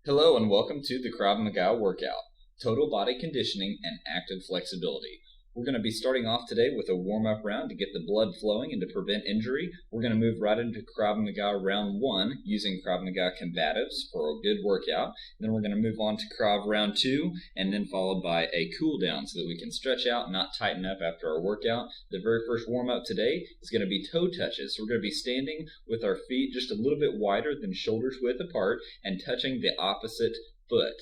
Hello and welcome to the Krav Maga Workout, Total Body Conditioning and Active Flexibility. We're going to be starting off today with a warm-up round to get the blood flowing and to prevent injury. We're going to move right into Krav Maga Round 1 using Krav Maga Combatives for a good workout. Then we're going to move on to Krav Round 2 and then followed by a cool down so that we can stretch out and not tighten up after our workout. The very first warm-up today is going to be toe touches. So we're going to be standing with our feet just a little bit wider than shoulders width apart and touching the opposite foot.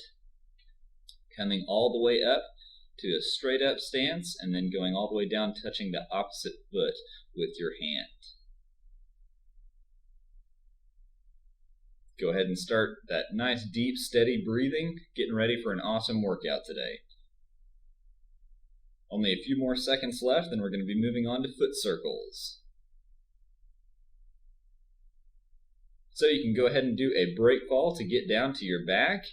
Coming all the way up to a straight up stance and then going all the way down, touching the opposite foot with your hand. Go ahead and start that nice deep steady breathing, getting ready for an awesome workout today. Only a few more seconds left and we're going to be moving on to foot circles. So you can go ahead and do a break fall to get down to your back.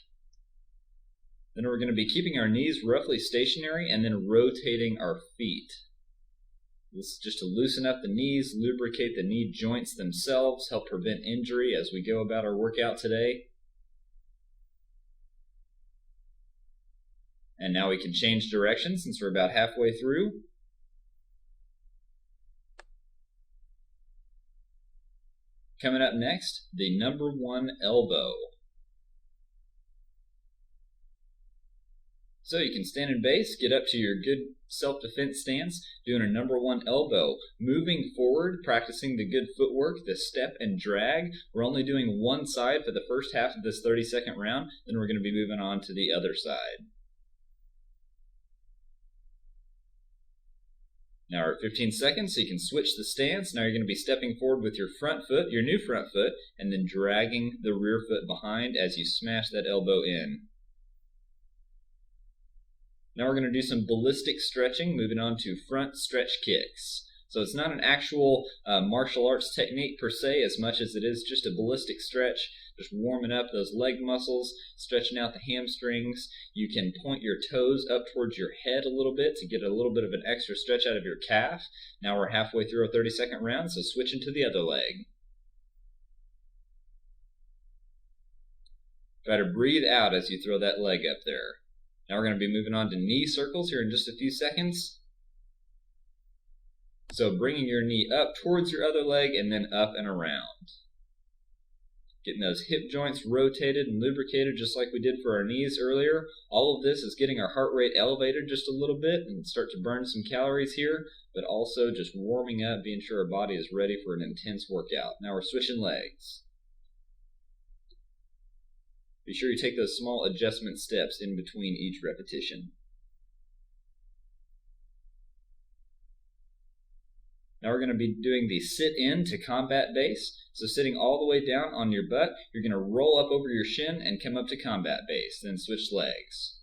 Then we're going to be keeping our knees roughly stationary and then rotating our feet. This is just to loosen up the knees, lubricate the knee joints themselves, help prevent injury as we go about our workout today. And now we can change direction since we're about halfway through. Coming up next, the number one elbow. So you can stand in base, get up to your good self-defense stance, doing a number one elbow, moving forward, practicing the good footwork, the step and drag. We're only doing one side for the first half of this 30-second round, then we're going to be moving on to the other side. Now we're at 15 seconds, so you can switch the stance. Now you're going to be stepping forward with your front foot, your new front foot, and then dragging the rear foot behind as you smash that elbow in. Now we're going to do some ballistic stretching, moving on to front stretch kicks. So it's not an actual martial arts technique per se as much as it is just a ballistic stretch, just warming up those leg muscles, stretching out the hamstrings. You can point your toes up towards your head a little bit to get a little bit of an extra stretch out of your calf. Now we're halfway through our 30-second round, so switching to the other leg. Try to breathe out as you throw that leg up there. Now we're going to be moving on to knee circles here in just a few seconds. So bringing your knee up towards your other leg and then up and around. Getting those hip joints rotated and lubricated just like we did for our knees earlier. All of this is getting our heart rate elevated just a little bit and start to burn some calories here, but also just warming up, being sure our body is ready for an intense workout. Now we're switching legs. Be sure you take those small adjustment steps in between each repetition. Now we're going to be doing the sit-in to combat base. So sitting all the way down on your butt, you're going to roll up over your shin and come up to combat base, then switch legs.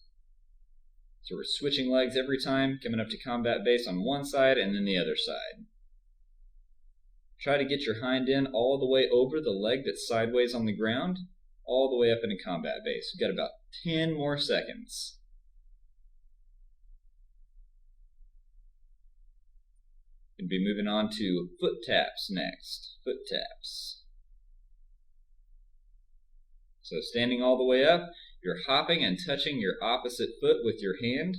So we're switching legs every time, coming up to combat base on one side and then the other side. Try to get your hind end all the way over the leg that's sideways on the ground, all the way up into combat base. We've got about 10 more seconds. We'll be moving on to foot taps next. Foot taps. So standing all the way up, you're hopping and touching your opposite foot with your hand,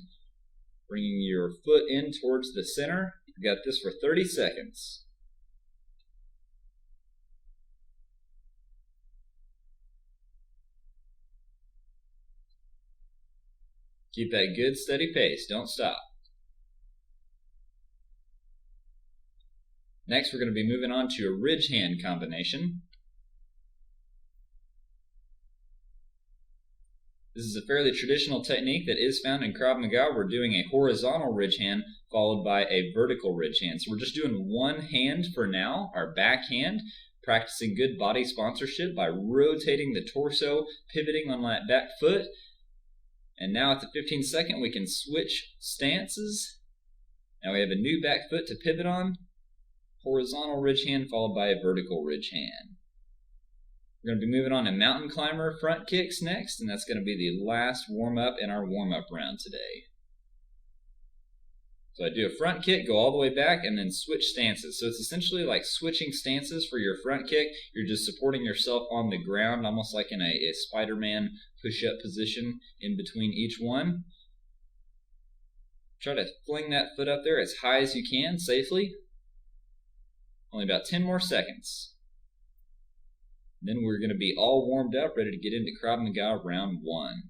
bringing your foot in towards the center. You've got this for 30 seconds. Keep that good steady pace, don't stop. Next we're going to be moving on to a ridge hand combination. This is a fairly traditional technique that is found in Krav Maga. We're doing a horizontal ridge hand followed by a vertical ridge hand. So we're just doing one hand for now, our back hand, practicing good body sponsorship by rotating the torso, pivoting on that back foot. And now at the 15-second, we can switch stances. Now we have a new back foot to pivot on. Horizontal ridge hand followed by a vertical ridge hand. We're going to be moving on to mountain climber front kicks next, and that's going to be the last warm-up in our warm-up round today. So I do a front kick, go all the way back, and then switch stances. So it's essentially like switching stances for your front kick. You're just supporting yourself on the ground, almost like in a Spiderman push-up position in between each one. Try to fling that foot up there as high as you can safely. Only about 10 more seconds. Then we're going to be all warmed up, ready to get into Krav Maga round 1.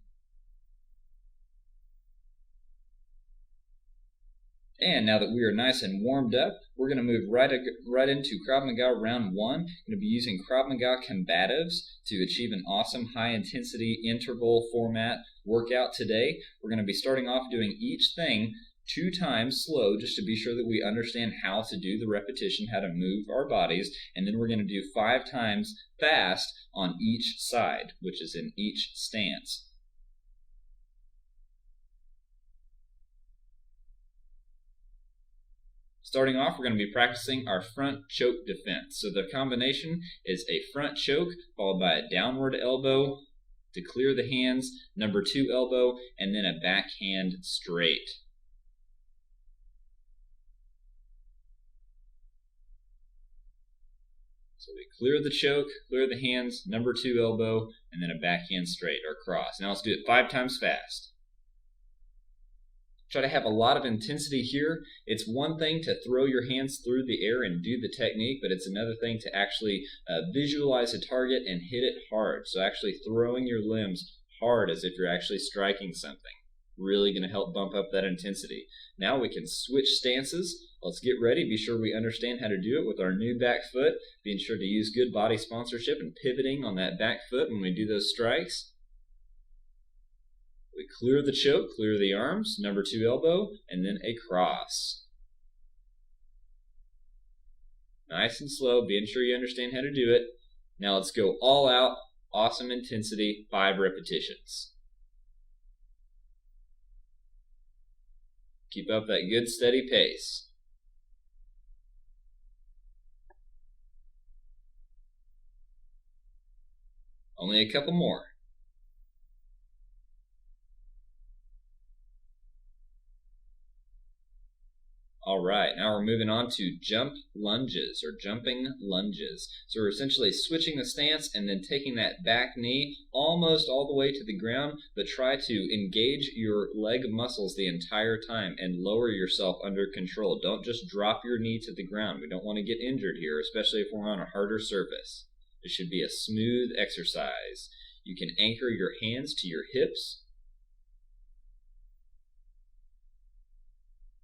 And now that we are nice and warmed up, we're going to move right into Krav Maga round 1. We're going to be using Krav Maga Combatives to achieve an awesome high-intensity interval format workout today. We're going to be starting off doing each thing 2 times slow, just to be sure that we understand how to do the repetition, how to move our bodies, and then we're going to do 5 times fast on each side, which is in each stance. Starting off, we're going to be practicing our front choke defense. So the combination is a front choke followed by a downward elbow to clear the hands, number 2 elbow, and then a backhand straight. So we clear the choke, clear the hands, number 2 elbow, and then a backhand straight or cross. Now let's do it 5 times fast. Try to have a lot of intensity here. It's one thing to throw your hands through the air and do the technique, but it's another thing to actually visualize a target and hit it hard. So actually throwing your limbs hard as if you're actually striking something. Really going to help bump up that intensity. Now we can switch stances. Let's get ready. Be sure we understand how to do it with our new back foot. Being sure to use good body sponsorship and pivoting on that back foot when we do those strikes. We clear the choke, clear the arms, number 2 elbow, and then a cross. Nice and slow, being sure you understand how to do it. Now let's go all out, awesome intensity, 5 repetitions. Keep up that good steady pace. Only a couple more. All right, now we're moving on to jump lunges or jumping lunges. So we're essentially switching the stance and then taking that back knee almost all the way to the ground, but try to engage your leg muscles the entire time and lower yourself under control. Don't just drop your knee to the ground. We don't want to get injured here, especially if we're on a harder surface. It should be a smooth exercise. You can anchor your hands to your hips.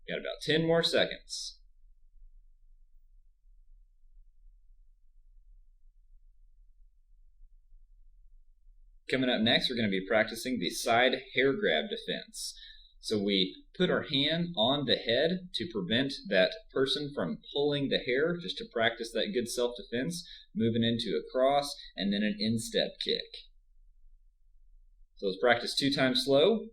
Got about 10 more seconds. Coming up next, we're going to be practicing the side hair grab defense. So we put our hand on the head to prevent that person from pulling the hair, just to practice that good self-defense, moving into a cross and then an instep kick. So let's practice 2 times slow.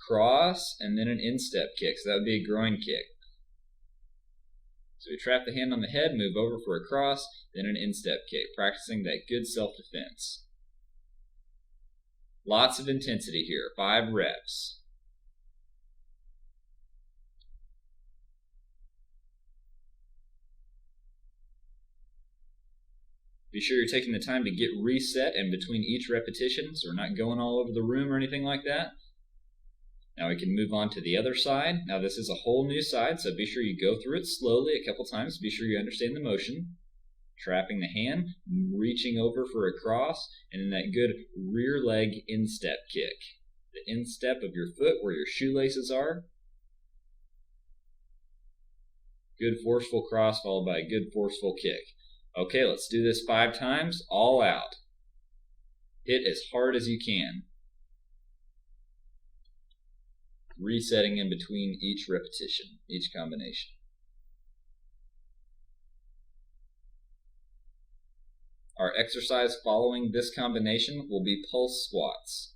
Cross, and then an instep kick. So that would be a groin kick. So we trap the hand on the head, move over for a cross, then an instep kick, practicing that good self-defense. Lots of intensity here, 5 reps. Be sure you're taking the time to get reset in between each repetition, so we're not going all over the room or anything like that. Now we can move on to the other side. Now this is a whole new side, so be sure you go through it slowly a couple times. Be sure you understand the motion. Trapping the hand, reaching over for a cross, and then that good rear leg instep kick. The instep of your foot where your shoelaces are. Good forceful cross followed by a good forceful kick. Okay, let's do this 5 times, all out. Hit as hard as you can. Resetting in between each repetition, each combination. Our exercise following this combination will be pulse squats.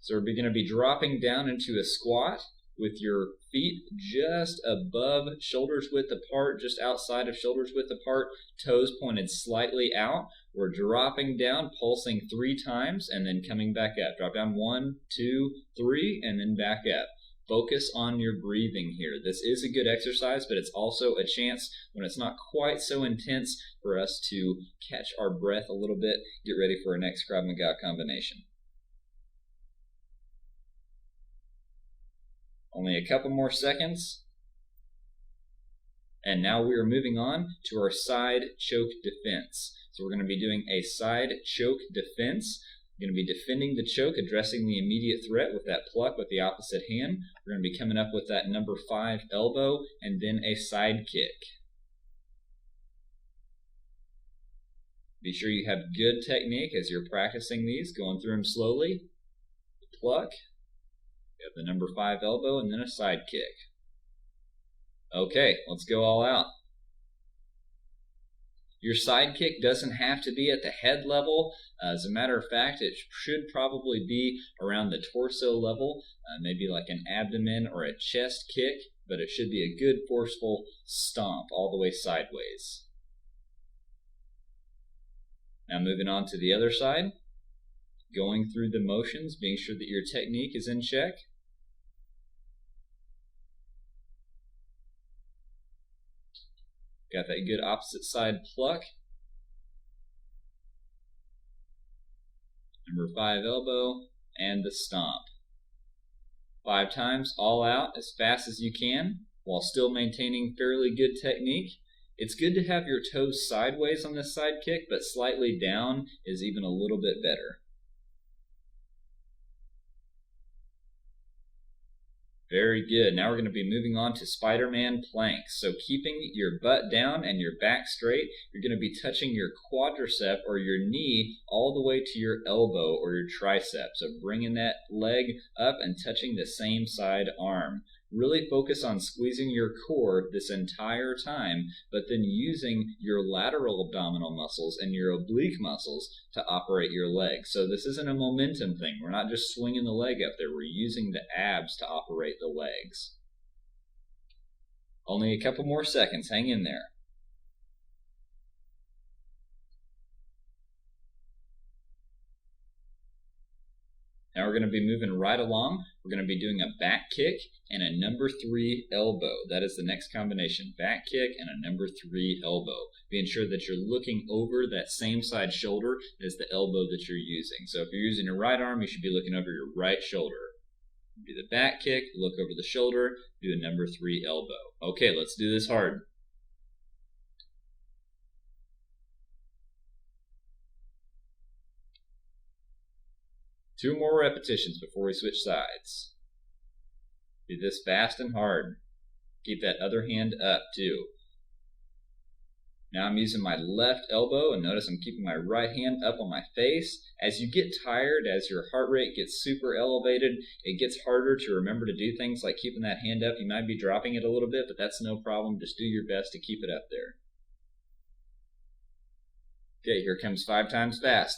So we're going to be dropping down into a squat. with your feet just above shoulders width apart, just outside of shoulders width apart, toes pointed slightly out. We're dropping down, pulsing 3 times, and then coming back up. Drop down 1, 2, 3, and then back up. Focus on your breathing here. This is a good exercise, but it's also a chance when it's not quite so intense for us to catch our breath a little bit, get ready for our next Krav Maga combination. Only a couple more seconds. And now we are moving on to our side choke defense. So we're going to be doing a side choke defense. We're going to be defending the choke, addressing the immediate threat with that pluck with the opposite hand. We're going to be coming up with that number 5 elbow and then a side kick. Be sure you have good technique as you're practicing these, going through them slowly. The pluck. You have the number 5 elbow and then a side kick. Okay, let's go all out. Your side kick doesn't have to be at the head level. As a matter of fact, it should probably be around the torso level, maybe like an abdomen or a chest kick, but it should be a good forceful stomp all the way sideways. Now moving on to the other side, going through the motions, being sure that your technique is in check. Got that good opposite side pluck. Number 5 elbow and the stomp. 5 times all out as fast as you can while still maintaining fairly good technique. It's good to have your toes sideways on this side kick, but slightly down is even a little bit better. Very good. Now we're going to be moving on to Spiderman Planks. So keeping your butt down and your back straight, you're going to be touching your quadricep or your knee all the way to your elbow or your tricep. So bringing that leg up and touching the same side arm. Really focus on squeezing your core this entire time, but then using your lateral abdominal muscles and your oblique muscles to operate your legs. So this isn't a momentum thing. We're not just swinging the leg up there. We're using the abs to operate the legs. Only a couple more seconds. Hang in there. Now we're going to be moving right along. We're going to be doing a back kick and a number 3 elbow. That is the next combination. Back kick and a number 3 elbow. Being sure that you're looking over that same side shoulder as the elbow that you're using. So if you're using your right arm, you should be looking over your right shoulder. Do the back kick, look over the shoulder, do a number 3 elbow. Okay, let's do this hard. Two more repetitions before we switch sides. Do this fast and hard. Keep that other hand up too. Now I'm using my left elbow, and notice I'm keeping my right hand up on my face. As you get tired, as your heart rate gets super elevated, it gets harder to remember to do things like keeping that hand up. You might be dropping it a little bit, but that's no problem. Just do your best to keep it up there. Okay, here comes 5 times fast.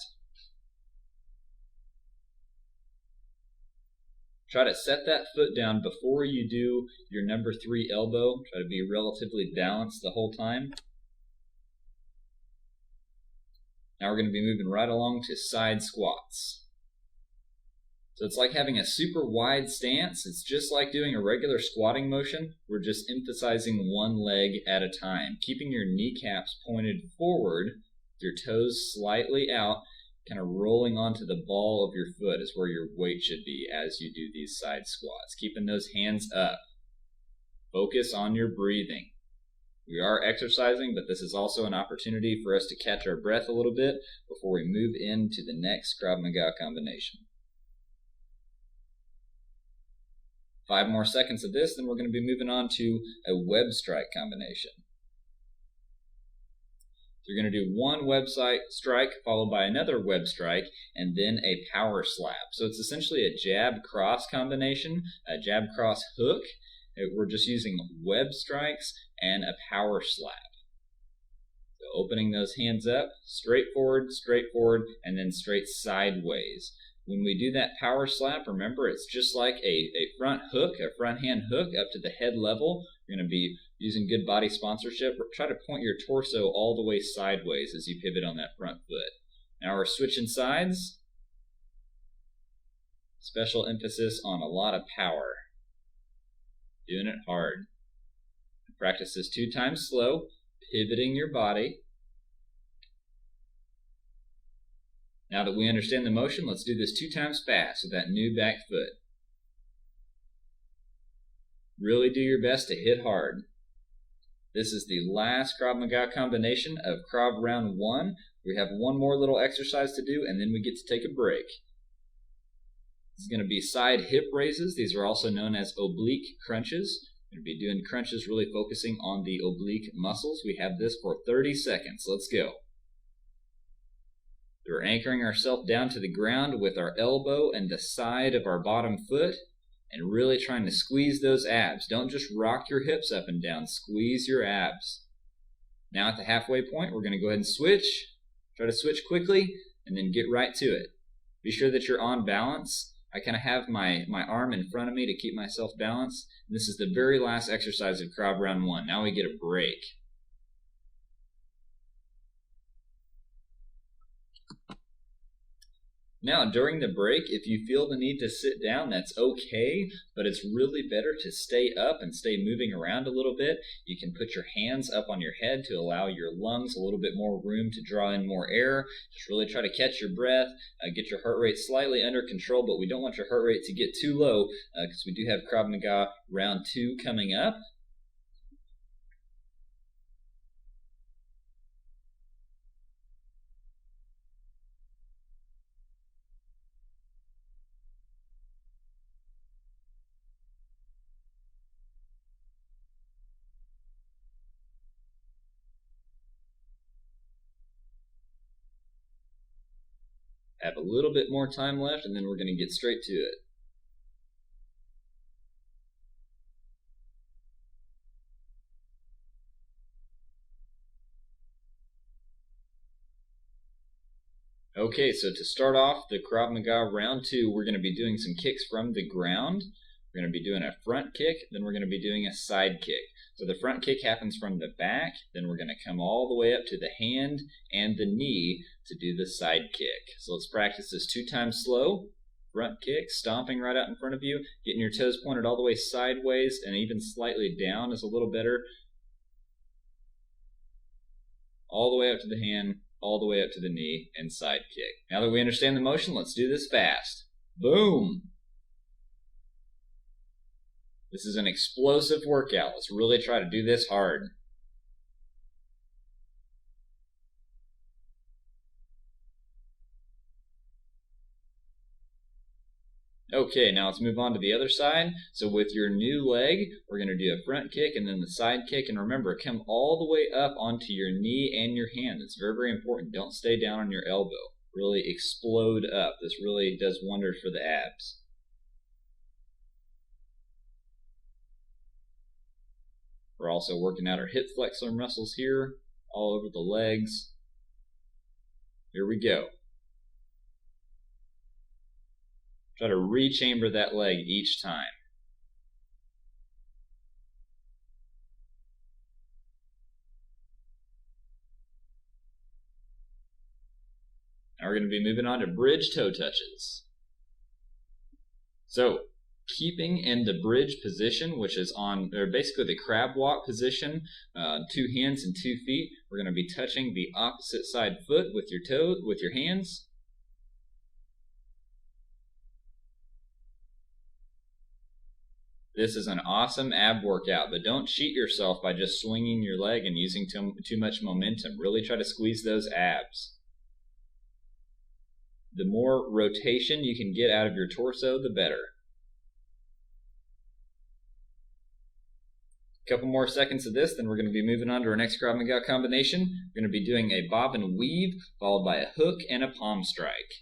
Try to set that foot down before you do your number 3 elbow. Try to be relatively balanced the whole time. Now we're going to be moving right along to side squats. So it's like having a super wide stance. It's just like doing a regular squatting motion. We're just emphasizing one leg at a time. Keeping your kneecaps pointed forward, your toes slightly out, kind of rolling onto the ball of your foot is where your weight should be as you do these side squats. Keeping those hands up. Focus on your breathing. We are exercising, but this is also an opportunity for us to catch our breath a little bit before we move into the next Krav Maga combination. 5 more seconds of this, then we're going to be moving on to a web strike combination. So you're going to do one web strike followed by another web strike and then a power slap. So it's essentially a jab cross combination, a jab cross hook. We're just using web strikes and a power slap. So opening those hands up, straight forward, and then straight sideways. When we do that power slap, remember it's just like a front hook, a front hand hook up to the head level. You're going to be using good body sponsorship. Try to point your torso all the way sideways as you pivot on that front foot. Now we're switching sides. Special emphasis on a lot of power. Doing it hard. Practice this 2 times slow, pivoting your body. Now that we understand the motion, let's do this 2 times fast with that new back foot. Really do your best to hit hard. This is the last Krav Maga combination of Krav Round 1. We have one more little exercise to do, and then we get to take a break. This is going to be side hip raises. These are also known as oblique crunches. We're going to be doing crunches, really focusing on the oblique muscles. We have this for 30 seconds. Let's go. We're anchoring ourselves down to the ground with our elbow and the side of our bottom foot and really trying to squeeze those abs. Don't just rock your hips up and down. Squeeze your abs. Now at the halfway point, we're going to go ahead and switch. Try to switch quickly and then get right to it. Be sure that you're on balance. I kind of have my arm in front of me to keep myself balanced. This is the very last exercise of Krav Round 1. Now we get a break. Now, during the break, if you feel the need to sit down, that's okay, but it's really better to stay up and stay moving around a little bit. You can put your hands up on your head to allow your lungs a little bit more room to draw in more air. Just really try to catch your breath, get your heart rate slightly under control, but we don't want your heart rate to get too low because we do have Krav Maga Round 2 coming up. Have a little bit more time left, and then we're going to get straight to it. Okay, so to start off the Krav Maga Round 2, we're going to be doing some kicks from the ground. We're going to be doing a front kick, then we're going to be doing a side kick. So the front kick happens from the back, then we're going to come all the way up to the hand and the knee to do the side kick. So let's practice this 2 times slow. Front kick, stomping right out in front of you, getting your toes pointed all the way sideways and even slightly down is a little better. All the way up to the hand, all the way up to the knee, and side kick. Now that we understand the motion, let's do this fast. Boom! This is an explosive workout. Let's really try to do this hard. Okay, now let's move on to the other side. So with your new leg, we're going to do a front kick and then the side kick. And remember, come all the way up onto your knee and your hand. It's very, very important. Don't stay down on your elbow. Really explode up. This really does wonders for the abs. We're also working out our hip flexor muscles here, all over the legs. Here we go. Try to rechamber that leg each time. Now we're going to be moving on to bridge toe touches. So, keeping in the bridge position, which is on, or basically the crab walk position, 2 hands and 2 feet. We're going to be touching the opposite side foot with your toe, with your hands. This is an awesome ab workout, but don't cheat yourself by just swinging your leg and using too much momentum. Really try to squeeze those abs. The more rotation you can get out of your torso, the better. A couple more seconds of this, then we're going to be moving on to our next Krav Maga combination. We're going to be doing a bob and weave, followed by a hook and a palm strike.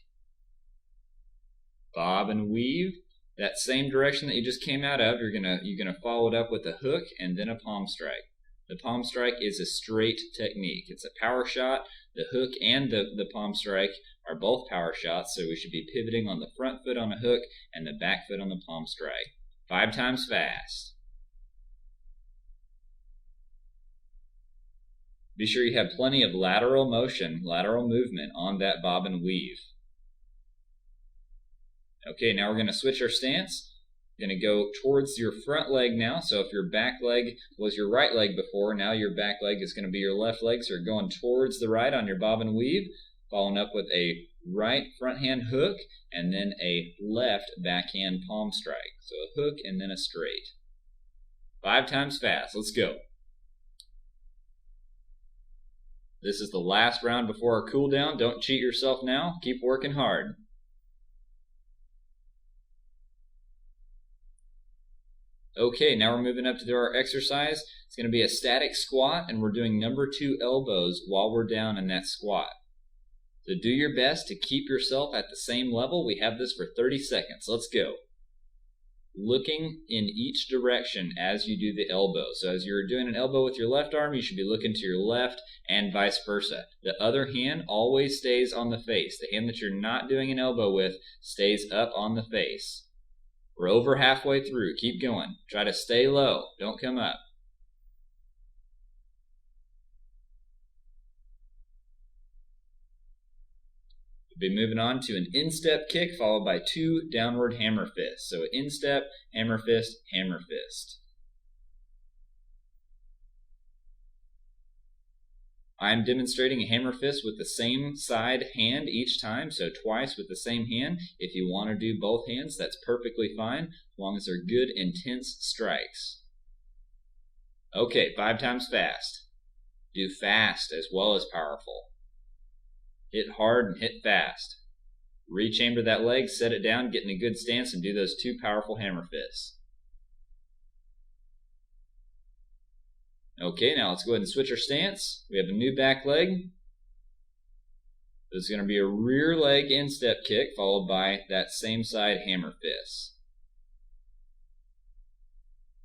Bob and weave. That same direction that you just came out of, you're gonna follow it up with a hook and then a palm strike. The palm strike is a straight technique. It's a power shot The hook and the palm strike are both power shots, so we should be pivoting on the front foot on a hook and the back foot on the palm strike. 5 times fast. Be sure you have plenty of lateral motion, lateral movement on that bob and weave. Okay, now we're going to switch our stance. We're going to go towards your front leg now. So if your back leg was your right leg before, now your back leg is going to be your left leg. So you're going towards the right on your bob and weave, following up with a right front hand hook and then a left backhand palm strike. So a hook and then a straight. 5 times fast. Let's go. This is the last round before our cool down. Don't cheat yourself now. Keep working hard. Okay, now we're moving up to do our exercise. It's going to be a static squat, and we're doing number 2 elbows while we're down in that squat. So do your best to keep yourself at the same level. We have this for 30 seconds. Let's go. Looking in each direction as you do the elbow. So as you're doing an elbow with your left arm, you should be looking to your left and vice versa. The other hand always stays on the face. The hand that you're not doing an elbow with stays up on the face. We're over halfway through. Keep going. Try to stay low. Don't come up. We'll be moving on to an instep kick followed by 2 downward hammer fists. So instep, hammer fist, hammer fist. I'm demonstrating a hammer fist with the same side hand each time, so twice with the same hand. If you want to do both hands, that's perfectly fine, as long as they're good, intense strikes. Okay, 5 times fast. Do fast as well as powerful. Hit hard and hit fast. Rechamber that leg, set it down, get in a good stance, and do those 2 powerful hammer fists. Okay, now let's go ahead and switch our stance. We have a new back leg. This is going to be a rear leg instep kick followed by that same side hammer fist.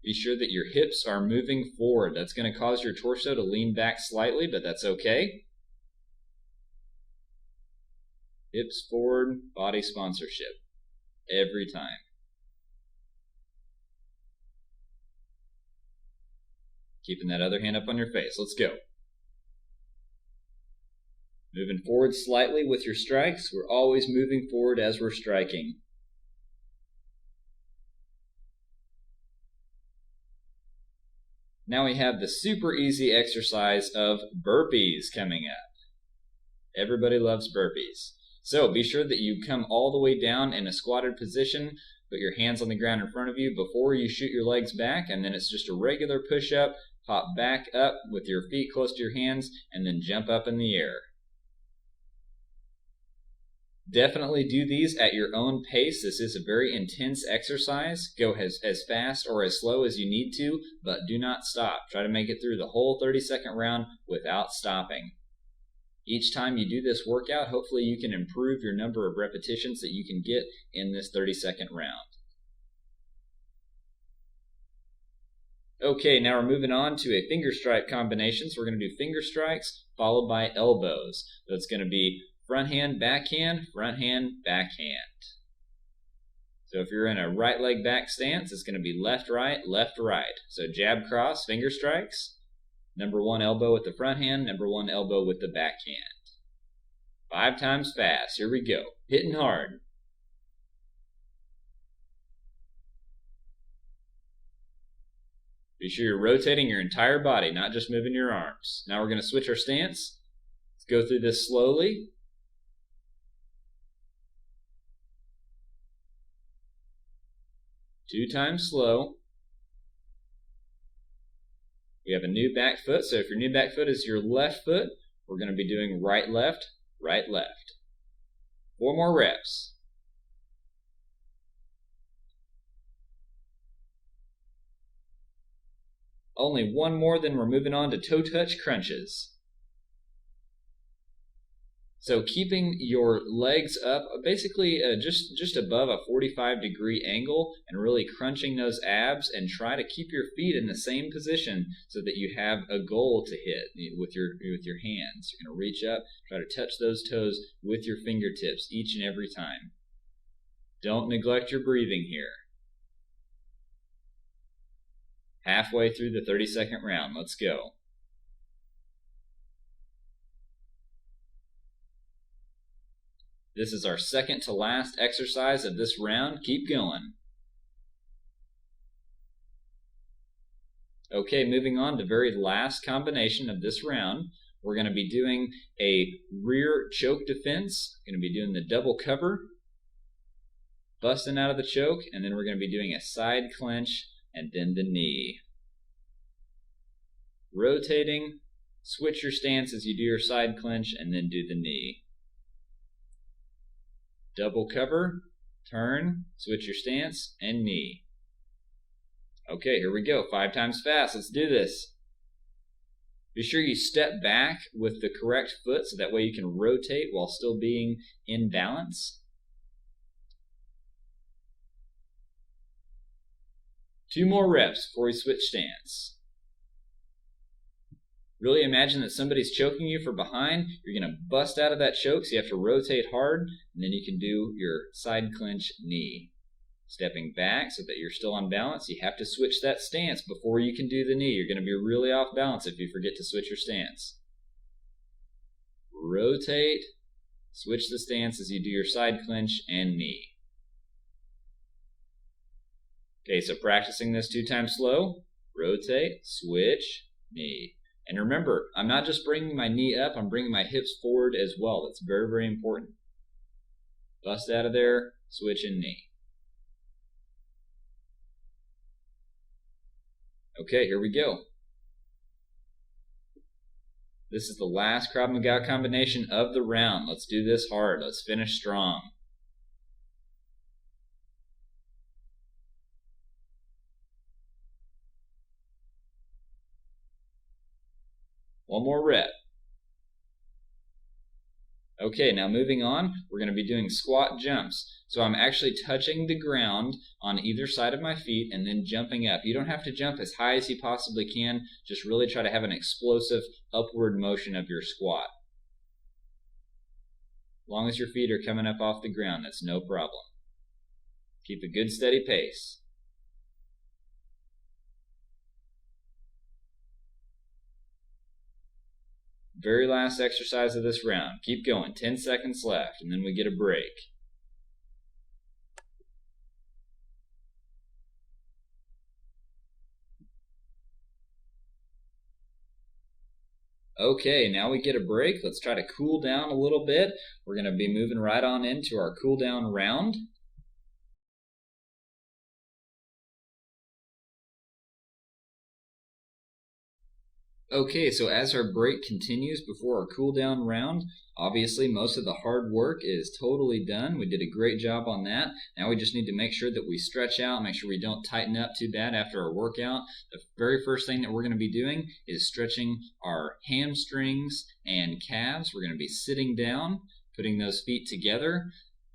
Be sure that your hips are moving forward. That's going to cause your torso to lean back slightly, but that's okay. Hips forward, body sponsorship. Every time. Keeping that other hand up on your face. Let's go. Moving forward slightly with your strikes. We're always moving forward as we're striking. Now we have the super easy exercise of burpees coming up. Everybody loves burpees. So be sure that you come all the way down in a squatted position. Put your hands on the ground in front of you before you shoot your legs back, and then it's just a regular push-up. Pop back up with your feet close to your hands, and then jump up in the air. Definitely do these at your own pace. This is a very intense exercise. Go as fast or as slow as you need to, but do not stop. Try to make it through the whole 30-second round without stopping. Each time you do this workout, hopefully you can improve your number of repetitions that you can get in this 30-second round. Okay, now we're moving on to a finger strike combination. So we're going to do finger strikes followed by elbows. So it's going to be front hand, backhand, front hand, backhand. So if you're in a right leg back stance, it's going to be left, right, left, right. So jab, cross, finger strikes. Number 1 elbow with the front hand, number 1 elbow with the backhand. 5 times fast. Here we go. Hitting hard. Be sure you're rotating your entire body, not just moving your arms. Now we're going to switch our stance. Let's go through this slowly. Two times slow. We have a new back foot, so if your new back foot is your left foot, we're going to be doing right, left, right, left. 4 more reps. Only 1 more, then we're moving on to toe touch crunches. So keeping your legs up, basically just above a 45-degree angle, and really crunching those abs, and try to keep your feet in the same position so that you have a goal to hit with your hands. You're going to reach up, try to touch those toes with your fingertips each and every time. Don't neglect your breathing here. Halfway through the 30-second round. Let's go. This is our second to last exercise of this round. Keep going. Okay, moving on to the very last combination of this round. We're going to be doing a rear choke defense. Going to be doing the double cover, busting out of the choke, and then we're going to be doing a side clench and then the knee. Rotating, switch your stance as you do your side clench, and then do the knee. Double cover, turn, switch your stance, and knee. Okay, here we go. 5 times fast. Let's do this. Be sure you step back with the correct foot so that way you can rotate while still being in balance. 2 more reps before we switch stance. Really imagine that somebody's choking you from behind. You're going to bust out of that choke, so you have to rotate hard, and then you can do your side clench knee. Stepping back so that you're still on balance. You have to switch that stance before you can do the knee. You're going to be really off balance if you forget to switch your stance. Rotate, switch the stance as you do your side clench and knee. Okay, so practicing this 2 times slow. Rotate, switch, knee. And remember, I'm not just bringing my knee up, I'm bringing my hips forward as well. That's very, very important. Bust out of there, switch and knee. Okay, here we go. This is the last Krav Maga combination of the round. Let's do this hard. Let's finish strong. One more rep. Okay, now moving on, we're going to be doing squat jumps. So I'm actually touching the ground on either side of my feet and then jumping up. You don't have to jump as high as you possibly can. Just really try to have an explosive upward motion of your squat. As long as your feet are coming up off the ground, that's no problem. Keep a good steady pace. Very last exercise of this round. Keep going. 10 seconds left, and then we get a break. Okay, now we get a break. Let's try to cool down a little bit. We're going to be moving right on into our cool down round. Okay, so as our break continues before our cool down round, obviously most of the hard work is totally done. We did a great job on that. Now we just need to make sure that we stretch out, make sure we don't tighten up too bad after our workout. The very first thing that we're going to be doing is stretching our hamstrings and calves. We're going to be sitting down, putting those feet together,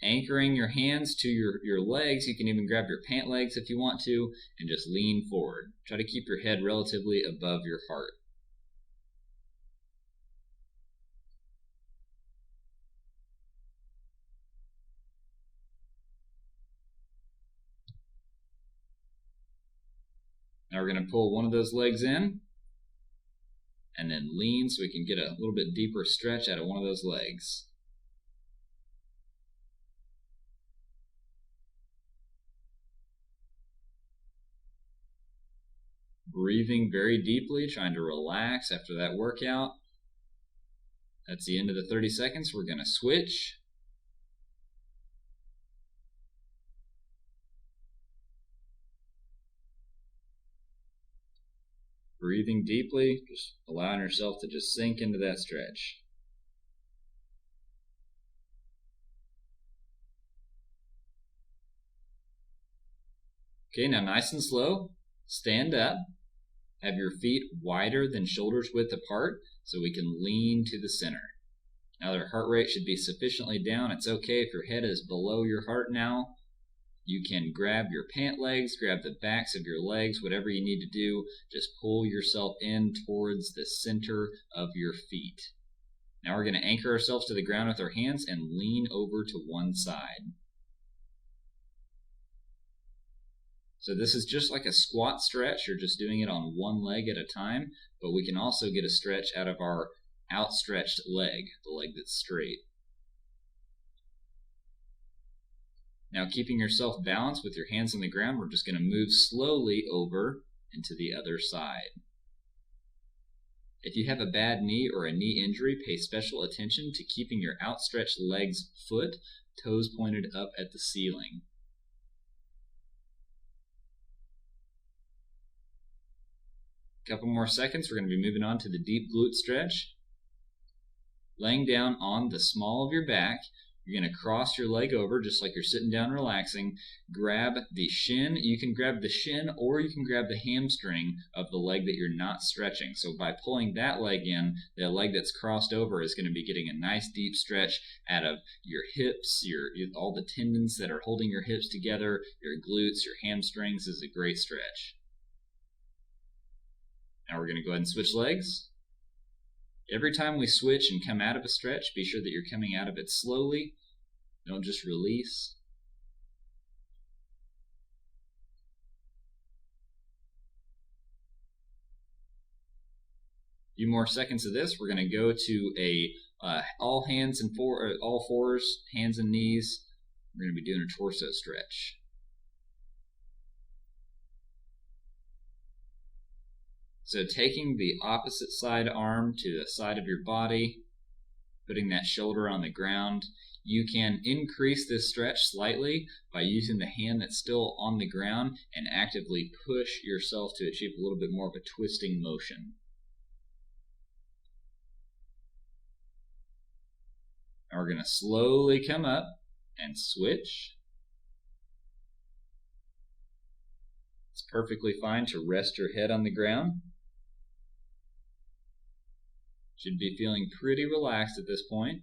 anchoring your hands to your legs. You can even grab your pant legs if you want to, and just lean forward. Try to keep your head relatively above your heart. Now we're going to pull one of those legs in and then lean so we can get a little bit deeper stretch out of one of those legs. Breathing very deeply, trying to relax after that workout. That's the end of the 30 seconds. We're going to switch. Breathing deeply, just allowing yourself to just sink into that stretch. Okay, now nice and slow, stand up. Have your feet wider than shoulders width apart so we can lean to the center. Now their heart rate should be sufficiently down. It's okay if your head is below your heart now. You can grab your pant legs, grab the backs of your legs, whatever you need to do. Just pull yourself in towards the center of your feet. Now we're going to anchor ourselves to the ground with our hands and lean over to one side. So this is just like a squat stretch. You're just doing it on one leg at a time, but we can also get a stretch out of our outstretched leg, the leg that's straight. Now, keeping yourself balanced with your hands on the ground, we're just going to move slowly over into the other side. If you have a bad knee or a knee injury, pay special attention to keeping your outstretched legs foot, toes pointed up at the ceiling. A couple more seconds, we're going to be moving on to the deep glute stretch. Laying down on the small of your back, you're going to cross your leg over just like you're sitting down relaxing. Grab the shin. You can grab the shin or you can grab the hamstring of the leg that you're not stretching. So by pulling that leg in, the leg that's crossed over is going to be getting a nice deep stretch out of your hips, all the tendons that are holding your hips together, your glutes, your hamstrings. This is a great stretch. Now we're going to go ahead and switch legs. Every time we switch and come out of a stretch, be sure that you're coming out of it slowly. Don't just release. A few more seconds of this. We're going to go to a all fours, hands and knees. We're going to be doing a torso stretch. So taking the opposite side arm to the side of your body, putting that shoulder on the ground, you can increase this stretch slightly by using the hand that's still on the ground and actively push yourself to achieve a little bit more of a twisting motion. Now we're going to slowly come up and switch. It's perfectly fine to rest your head on the ground. Should be feeling pretty relaxed at this point.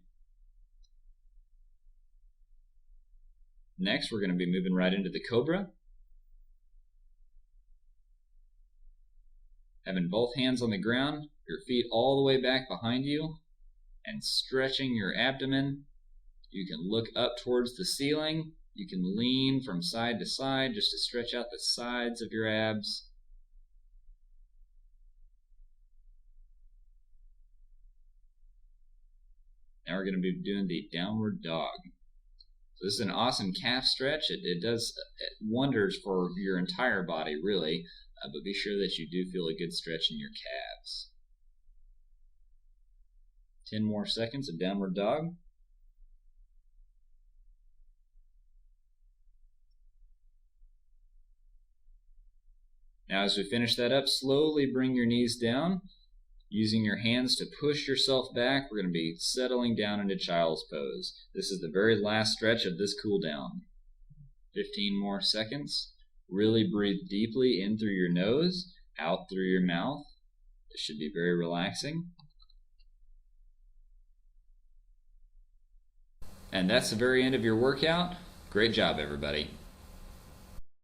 Next, we're going to be moving right into the Cobra. Having both hands on the ground, your feet all the way back behind you, and stretching your abdomen. You can look up towards the ceiling. You can lean from side to side just to stretch out the sides of your abs. Now we're going to be doing the downward dog. So this is an awesome calf stretch. It does wonders for your entire body, really, but be sure that you do feel a good stretch in your calves. 10 more seconds of downward dog. Now as we finish that up, slowly bring your knees down. Using your hands to push yourself back, we're going to be settling down into child's pose. This is the very last stretch of this cool down. 15 more seconds. Really breathe deeply in through your nose, out through your mouth. This should be very relaxing. And that's the very end of your workout. Great job, everybody.